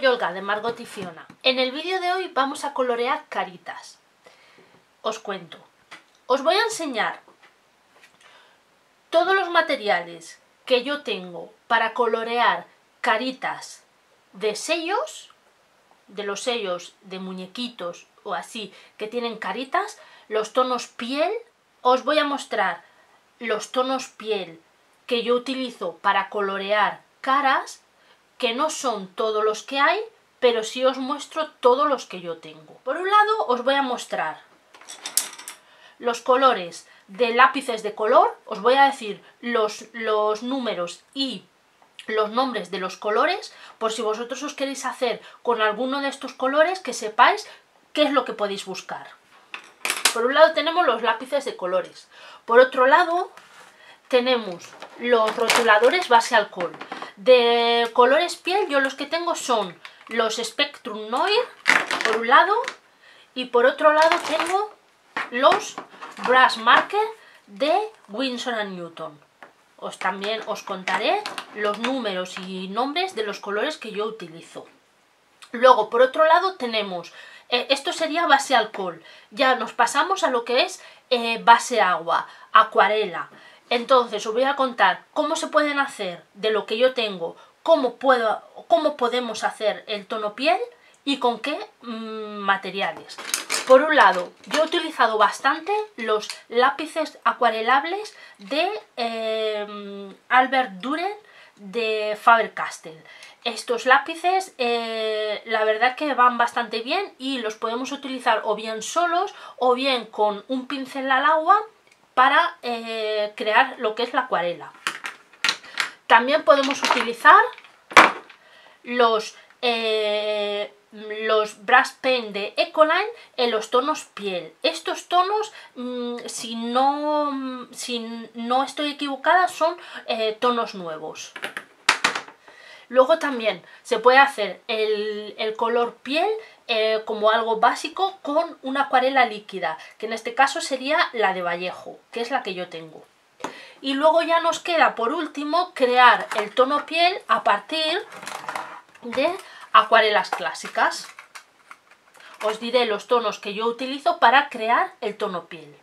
soy Olga de Margot y Fiona. En el vídeo de hoy vamos a colorear caritas. Os cuento. Os voy a enseñar todos los materiales que yo tengo para colorear caritas de sellos, de los sellos de muñequitos o así que tienen caritas, los tonos piel. Os voy a mostrar los tonos piel que yo utilizo para colorear caras, que no son todos los que hay, pero sí os muestro todos los que yo tengo. Por un lado os voy a mostrar los colores de lápices de color, os voy a decir los números y los nombres de los colores, por si vosotros os queréis hacer con alguno de estos colores, que sepáis qué es lo que podéis buscar. Por un lado tenemos los lápices de colores, por otro lado tenemos los rotuladores base alcohol. De colores piel yo los que tengo son los Spectrum Noir, por un lado, y por otro lado tengo los Brush Marker de Winsor & Newton. También os contaré los números y nombres de los colores que yo utilizo. Luego, por otro lado, tenemos, esto sería base alcohol. Ya nos pasamos a lo que es base agua, acuarela. Entonces os voy a contar cómo se pueden hacer de lo que yo tengo, cómo podemos hacer el tono piel y con qué materiales. Por un lado, yo he utilizado bastante los lápices acuarelables de Albert Dürer de Faber-Castell. Estos lápices la verdad que van bastante bien y los podemos utilizar o bien solos o bien con un pincel al agua para crear lo que es la acuarela. También podemos utilizar los Brush Pen de Ecoline en los tonos piel. Estos tonos, si no estoy equivocada, son tonos nuevos. Luego también se puede hacer el color piel como algo básico con una acuarela líquida, que en este caso sería la de Vallejo, que es la que yo tengo. Y luego ya nos queda por último crear el tono piel a partir de acuarelas clásicas. Os diré los tonos que yo utilizo para crear el tono piel.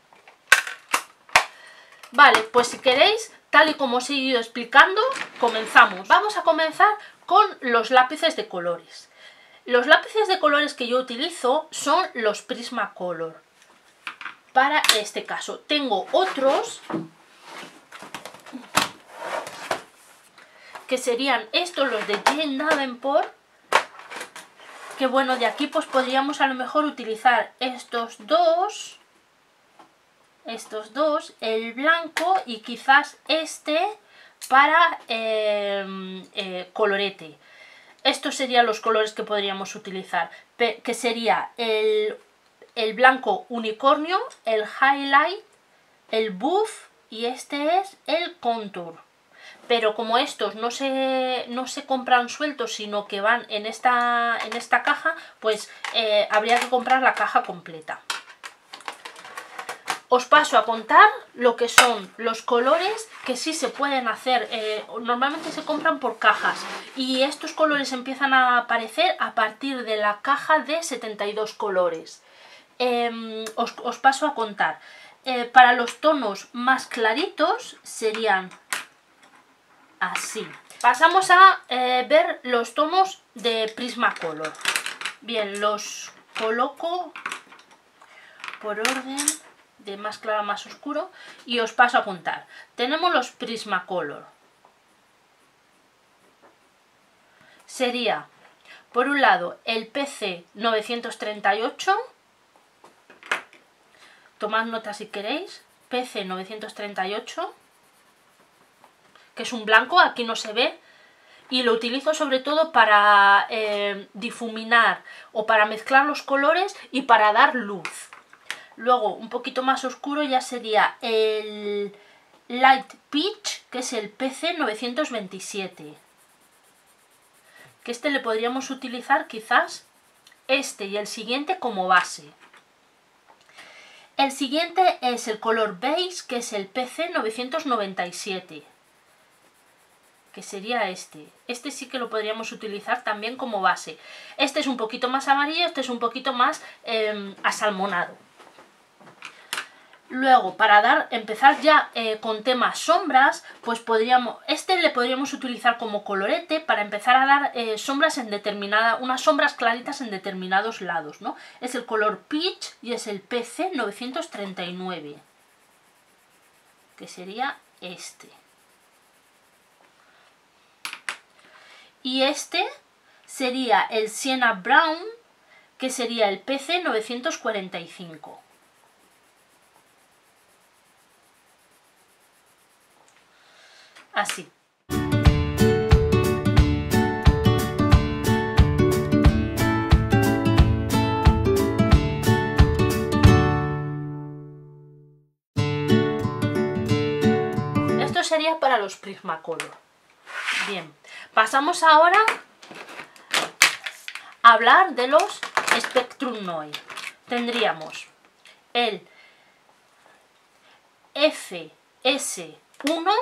Vale, pues si queréis, tal y como os he ido explicando, comenzamos. Vamos a comenzar con los lápices de colores. Los lápices de colores que yo utilizo son los Prismacolor. Para este caso, tengo otros que serían estos, los de Jane Davenport, que bueno, de aquí pues podríamos a lo mejor utilizar estos dos, el blanco y quizás este para colorete. Estos serían los colores que podríamos utilizar, que sería el blanco unicornio, el highlight, el buff y este es el contour. Pero como estos no se compran sueltos, sino que van en esta caja, pues habría que comprar la caja completa. Os paso a contar lo que son los colores que sí se pueden hacer. Normalmente se compran por cajas y estos colores empiezan a aparecer a partir de la caja de 72 colores. Os paso a contar. Para los tonos más claritos serían así. Pasamos a ver los tonos de Prismacolor. Bien, los coloco por orden de más claro a más oscuro y os paso a contar. Tenemos los Prismacolor. Sería, por un lado, el PC 938. Tomad nota si queréis. PC 938. Que es un blanco, aquí no se ve, y lo utilizo sobre todo para difuminar o para mezclar los colores y para dar luz. Luego, un poquito más oscuro ya sería el Light Peach, que es el PC 927. Que este le podríamos utilizar quizás este y el siguiente como base. El siguiente es el color beige, que es el PC 997. que sería este. Este sí que lo podríamos utilizar también como base. Este es un poquito más amarillo, este es un poquito más asalmonado. Luego, para empezar ya con temas sombras, pues este le podríamos utilizar como colorete para empezar a dar sombras unas sombras claritas en determinados lados, ¿no? Es el color Peach y es el PC 939, que sería este. Y este sería el Sienna Brown, que sería el PC 945. Así. Esto sería para los Prismacolor. Bien, pasamos ahora a hablar de los Spectrum Noir. Tendríamos el FS1,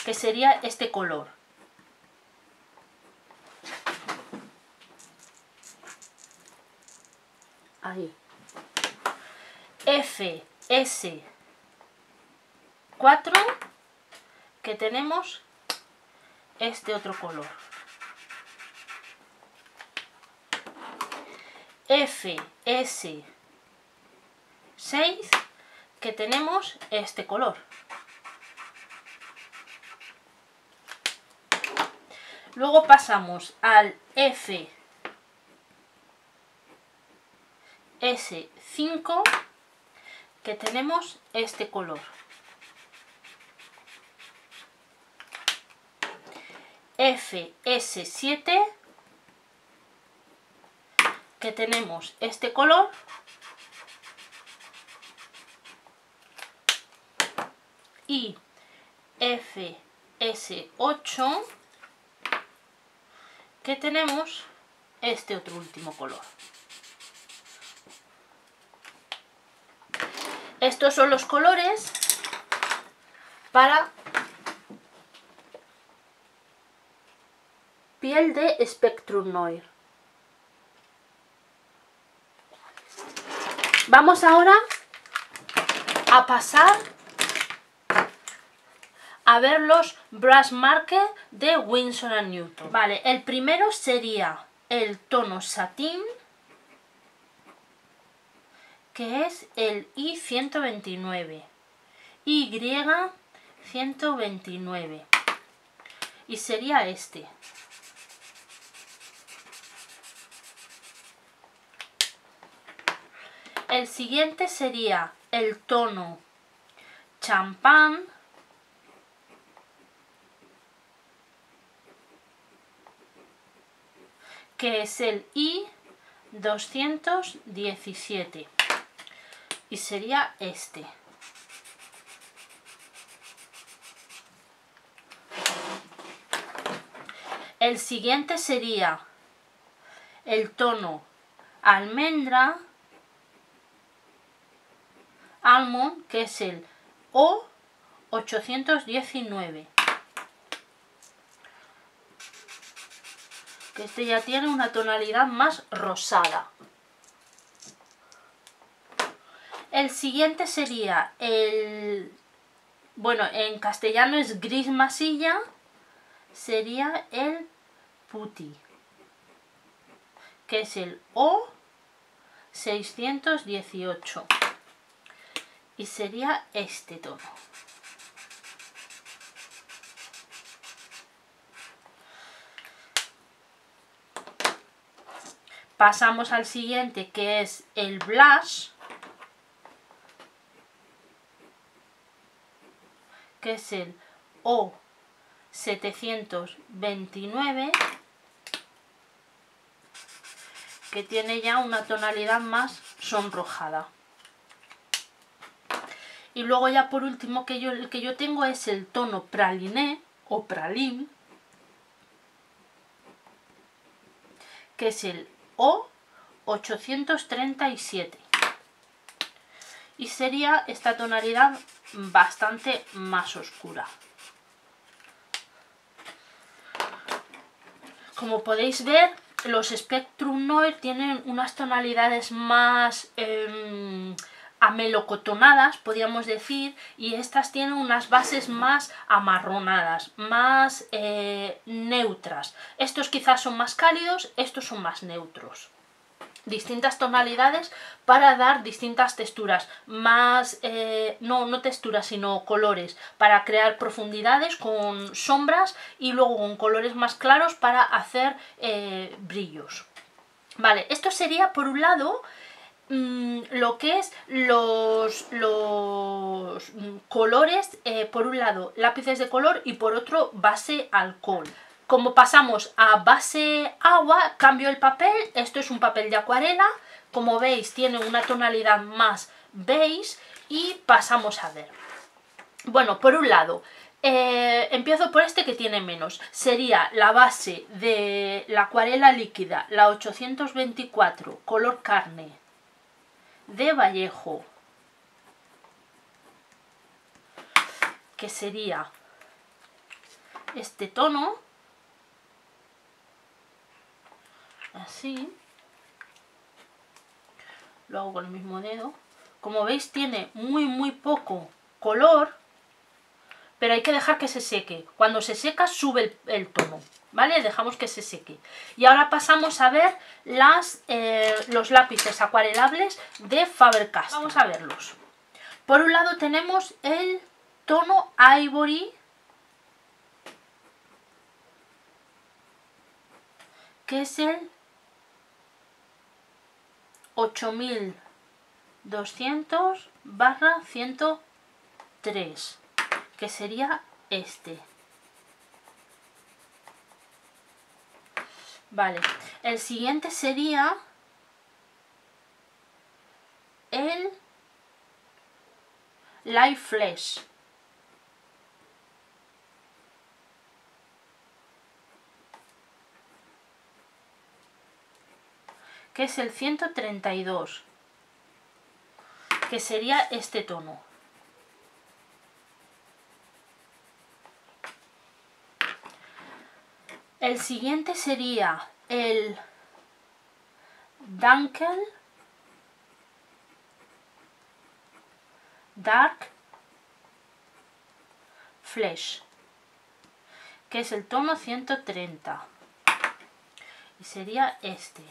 que sería este color. Ahí. FS4, que tenemos este otro color. FS6, que tenemos este color. Luego pasamos al FS5, que tenemos este color. FS7, que tenemos este color. Y FS8, que tenemos este otro último color. Estos son los colores para piel de Spectrum Noir. Vamos ahora a pasar a ver los brush marker de Winsor & Newton. Vale, el primero sería el tono satín, que es el I129, Y129, y sería este. El siguiente sería el tono champán, que es el I217, y sería este. El siguiente sería el tono almendra, almond, que es el O819. Que este ya tiene una tonalidad más rosada. El siguiente sería bueno, en castellano es gris masilla, sería el Putty, que es el O618, y sería este tono. Pasamos al siguiente, que es el blush, que es el O729, que tiene ya una tonalidad más sonrojada. Y luego ya por último el que yo tengo es el tono praliné o praline, que es el O837. y sería esta tonalidad bastante más oscura. Como podéis ver, los Spectrum Noir tienen unas tonalidades más amelocotonadas, podríamos decir, y estas tienen unas bases más amarronadas, más neutras. Estos quizás son más cálidos, estos son más neutros. Distintas tonalidades para dar distintas texturas, más, no texturas sino colores, para crear profundidades con sombras y luego con colores más claros para hacer brillos. Vale, esto sería por un lado lo que es los colores, por un lado lápices de color y por otro base alcohol. Como pasamos a base agua, cambio el papel. Esto es un papel de acuarela. Como veis, tiene una tonalidad más beige y pasamos a ver. Bueno, por un lado, empiezo por este que tiene menos. Sería la base de la acuarela líquida, la 824, color carne, de Vallejo, que sería este tono. Así, lo hago con el mismo dedo. Como veis, tiene muy poco color, pero hay que dejar que se seque. Cuando se seca sube el tono, ¿vale? Dejamos que se seque. Y ahora pasamos a ver los lápices acuarelables de Faber-Castell. Vamos a verlos. Por un lado tenemos el tono Ivory, que es el 8200/103, que sería este. Vale, el siguiente sería el Light Flesh, que es el 132, que sería este tono. El siguiente sería el Dunkel Dark Flesh, que es el tono 130, y sería este.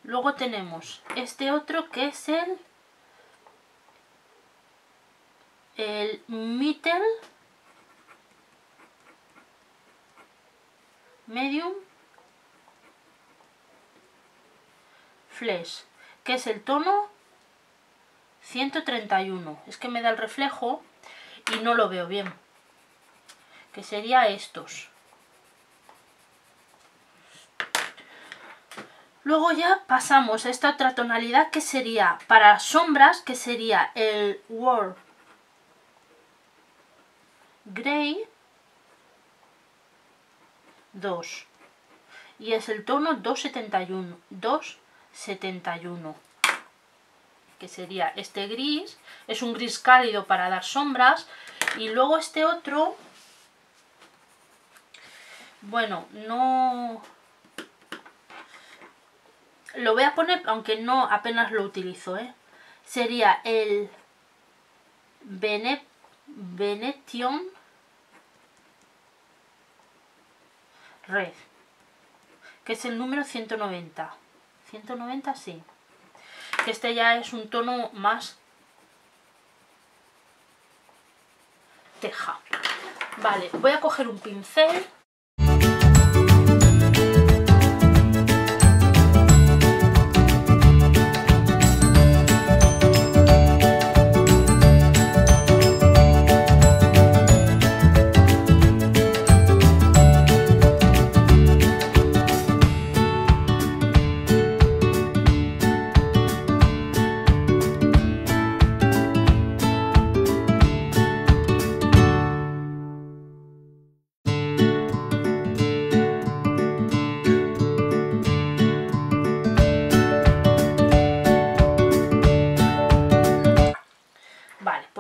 Luego tenemos este otro que es el Mittel Medium Flesh, que es el tono 131. Es que me da el reflejo y no lo veo bien. Que sería estos. Luego ya pasamos a esta otra tonalidad que sería para sombras, que sería el World Grey 2. Y es el tono 271, que sería este gris. Es un gris cálido para dar sombras. Y luego este otro, bueno, no... Lo voy a poner, aunque no apenas lo utilizo, Sería el Venetian Red, que es el número 190. 190, sí. Que este ya es un tono más teja. Vale, voy a coger un pincel.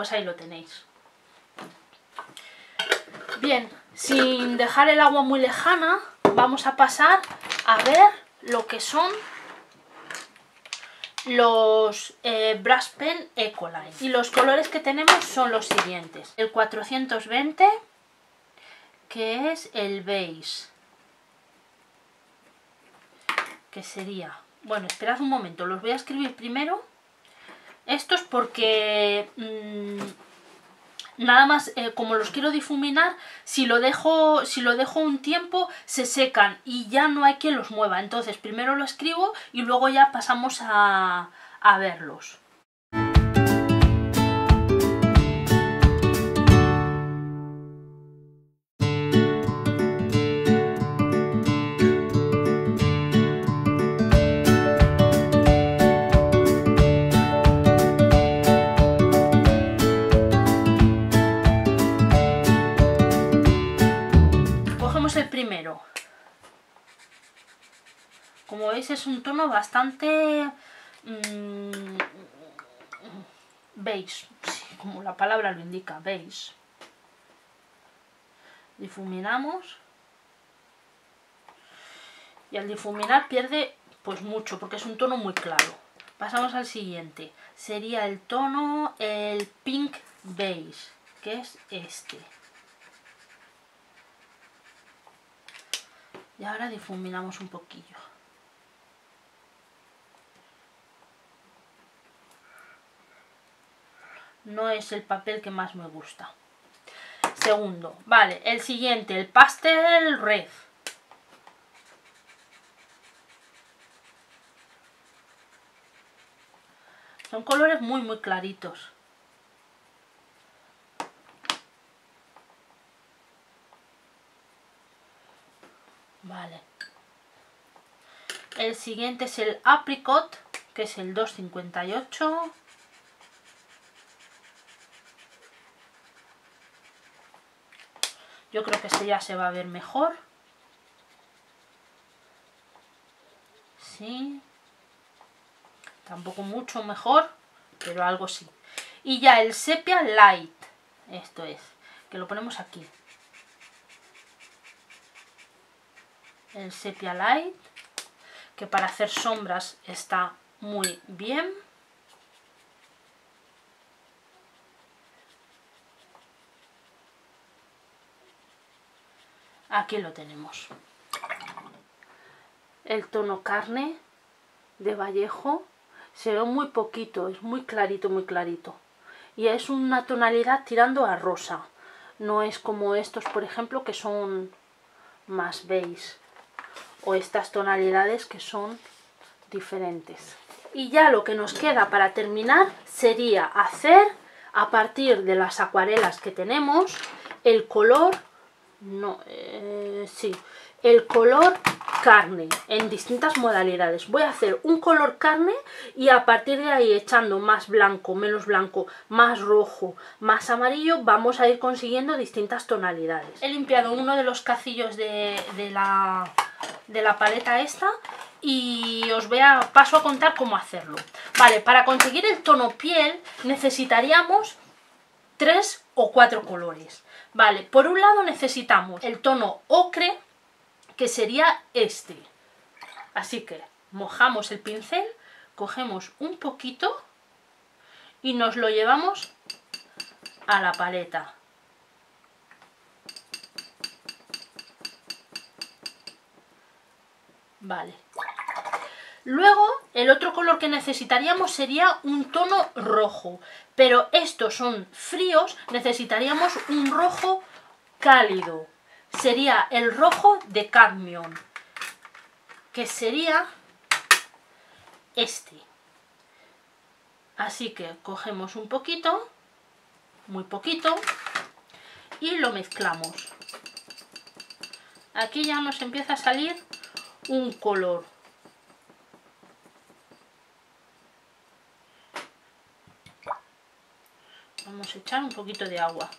Pues ahí lo tenéis. Bien, sin dejar el agua muy lejana, vamos a pasar a ver lo que son los Brush Pen Ecoline. Y los colores que tenemos son los siguientes. El 420, que es el beige. Que sería... Bueno, esperad un momento, los voy a escribir primero. Estos porque... nada más, como los quiero difuminar, si lo dejo un tiempo, se secan y ya no hay quien los mueva. Entonces primero lo escribo y luego ya pasamos a verlos. El primero, como veis, es un tono bastante beige, sí, como la palabra lo indica, beige. Difuminamos y al difuminar pierde pues mucho porque es un tono muy claro. Pasamos al siguiente, sería el tono, el pink beige, que es este. Y ahora difuminamos un poquillo. No es el papel que más me gusta. Segundo, vale, el siguiente, el pastel red. Son colores muy claritos. Vale. El siguiente es el apricot, que es el 258. Yo creo que este ya se va a ver mejor. Sí. Tampoco mucho mejor, pero algo sí. Y ya el sepia light. Esto es, que lo ponemos aquí. El sepia light, que para hacer sombras está muy bien. Aquí lo tenemos. El tono carne de Vallejo se ve muy poquito, es muy clarito, muy clarito. Y es una tonalidad tirando a rosa. No es como estos, por ejemplo, que son más beige. O estas tonalidades que son diferentes. Y ya lo que nos queda para terminar sería hacer, a partir de las acuarelas que tenemos, el color, el color carne en distintas modalidades. Voy a hacer un color carne y a partir de ahí, echando más blanco, menos blanco, más rojo, más amarillo, vamos a ir consiguiendo distintas tonalidades. He limpiado uno de los cacillos de la paleta esta y os paso a contar cómo hacerlo. Vale, para conseguir el tono piel necesitaríamos 3 o 4 colores. Vale, por un lado necesitamos el tono ocre, que sería este. Así que mojamos el pincel, cogemos un poquito y nos lo llevamos a la paleta. Vale. Luego, el otro color que necesitaríamos sería un tono rojo. Pero estos son fríos, necesitaríamos un rojo cálido. Sería el rojo de cadmium, que sería este. Así que cogemos un poquito, muy poquito, y lo mezclamos. Aquí ya nos empieza a salir un color. Vamos a echar un poquito de agua.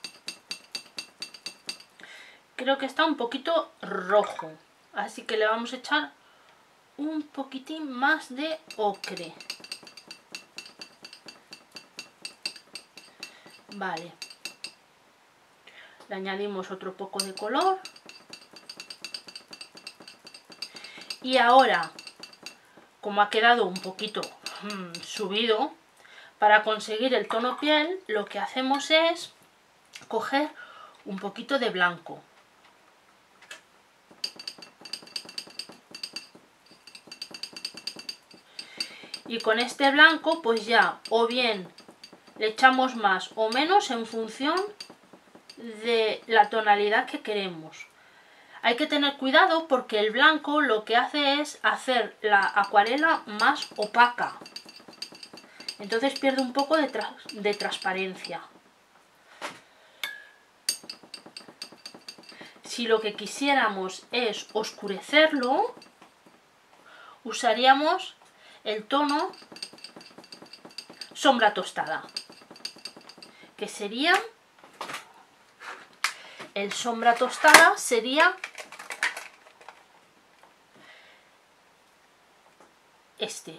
Creo que está un poquito rojo, así que le vamos a echar un poquitín más de ocre. Vale. Le añadimos otro poco de color. Y ahora, como ha quedado un poquito subido, para conseguir el tono piel, lo que hacemos es coger un poquito de blanco. Y con este blanco, pues ya, o bien le echamos más o menos en función de la tonalidad que queremos. Hay que tener cuidado porque el blanco lo que hace es hacer la acuarela más opaca. Entonces pierde un poco de transparencia. Si lo que quisiéramos es oscurecerlo, usaríamos el tono sombra tostada, que sería, el sombra tostada sería este,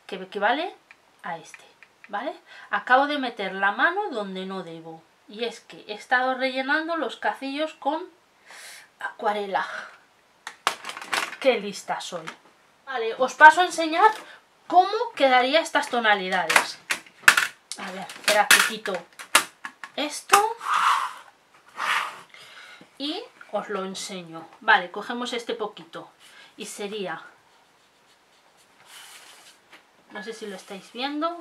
que equivale a este, ¿vale? Acabo de meter la mano donde no debo, y es que he estado rellenando los cacillos con acuarela. ¡Qué lista soy! Vale, os paso a enseñar cómo quedaría estas tonalidades. A ver, espera que quito esto y os lo enseño. Vale, cogemos este poquito y sería, no sé si lo estáis viendo,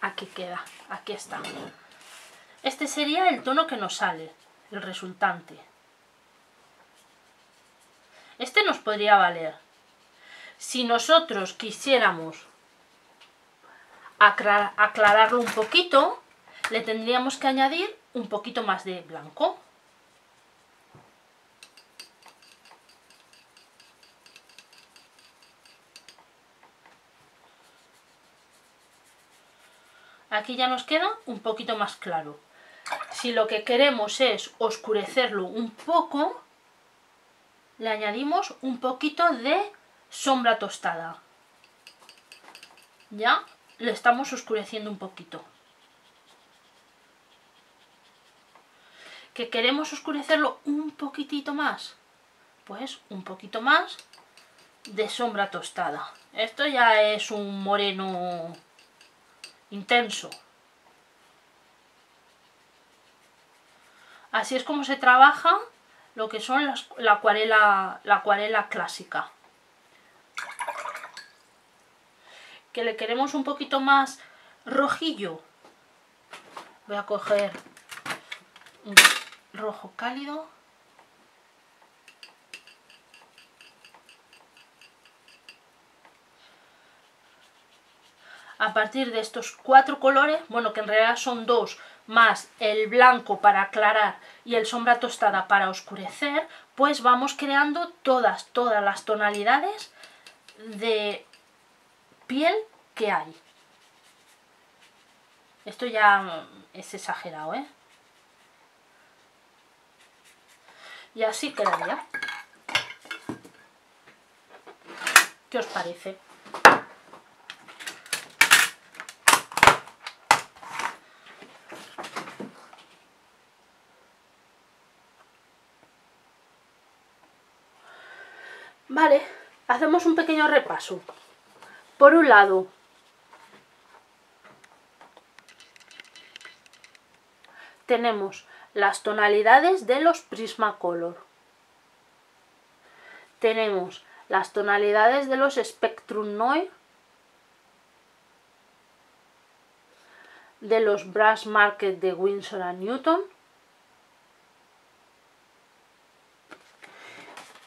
aquí queda, aquí está. Este sería el tono que nos sale, el resultante. Este nos podría valer. Si nosotros quisiéramos aclararlo un poquito, le tendríamos que añadir un poquito más de blanco. Aquí ya nos queda un poquito más claro. Si lo que queremos es oscurecerlo un poco, le añadimos un poquito de sombra tostada. Ya le estamos oscureciendo un poquito. ¿Que queremos oscurecerlo un poquitito más? Pues un poquito más de sombra tostada. Esto ya es un moreno intenso. Así es como se trabaja lo que son la acuarela clásica. Que le queremos un poquito más rojillo. Voy a coger un rojo cálido. A partir de estos 4 colores, bueno, que en realidad son 2, más el blanco para aclarar y el sombra tostada para oscurecer, pues vamos creando todas las tonalidades de piel que hay. Esto ya es exagerado, ¿eh? Y así quedaría. ¿Qué os parece? Vale, hacemos un pequeño repaso. Por un lado, tenemos las tonalidades de los Prismacolor. Tenemos las tonalidades de los Spectrum Noir, de los Brush Marker de Winsor & Newton.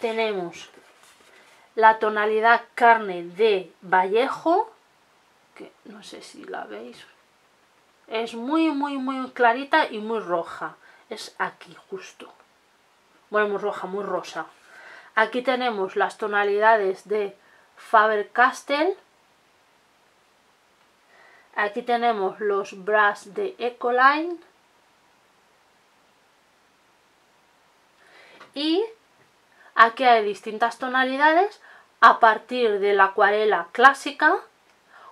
Tenemos la tonalidad carne de Vallejo, que no sé si la veis, es muy clarita y muy roja, es aquí justo, bueno, muy roja, muy rosa. Aquí tenemos las tonalidades de Faber-Castell, aquí tenemos los Brush de Ecoline y aquí hay distintas tonalidades a partir de la acuarela clásica,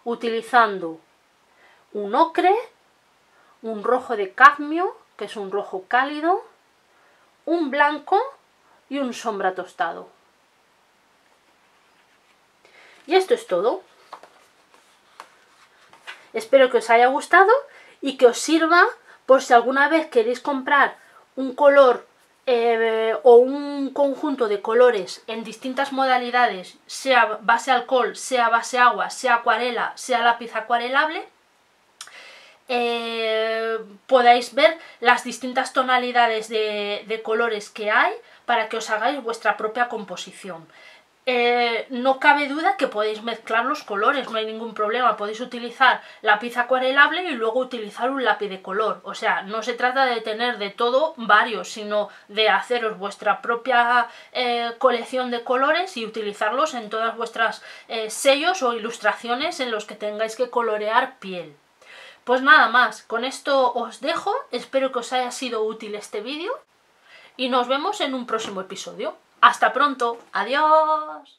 utilizando un ocre, un rojo de cadmio, que es un rojo cálido, un blanco y un sombra tostado. Y esto es todo. Espero que os haya gustado y que os sirva por si alguna vez queréis comprar un color o un conjunto de colores en distintas modalidades, sea base alcohol, sea base agua, sea acuarela, sea lápiz acuarelable, podáis ver las distintas tonalidades de colores que hay para que os hagáis vuestra propia composición. No cabe duda que podéis mezclar los colores, no hay ningún problema, podéis utilizar lápiz acuarelable y luego utilizar un lápiz de color, o sea, no se trata de tener de todo varios, sino de haceros vuestra propia colección de colores y utilizarlos en todas vuestras sellos o ilustraciones en los que tengáis que colorear piel. Pues nada más, con esto os dejo, espero que os haya sido útil este vídeo y nos vemos en un próximo episodio. ¡Hasta pronto! ¡Adiós!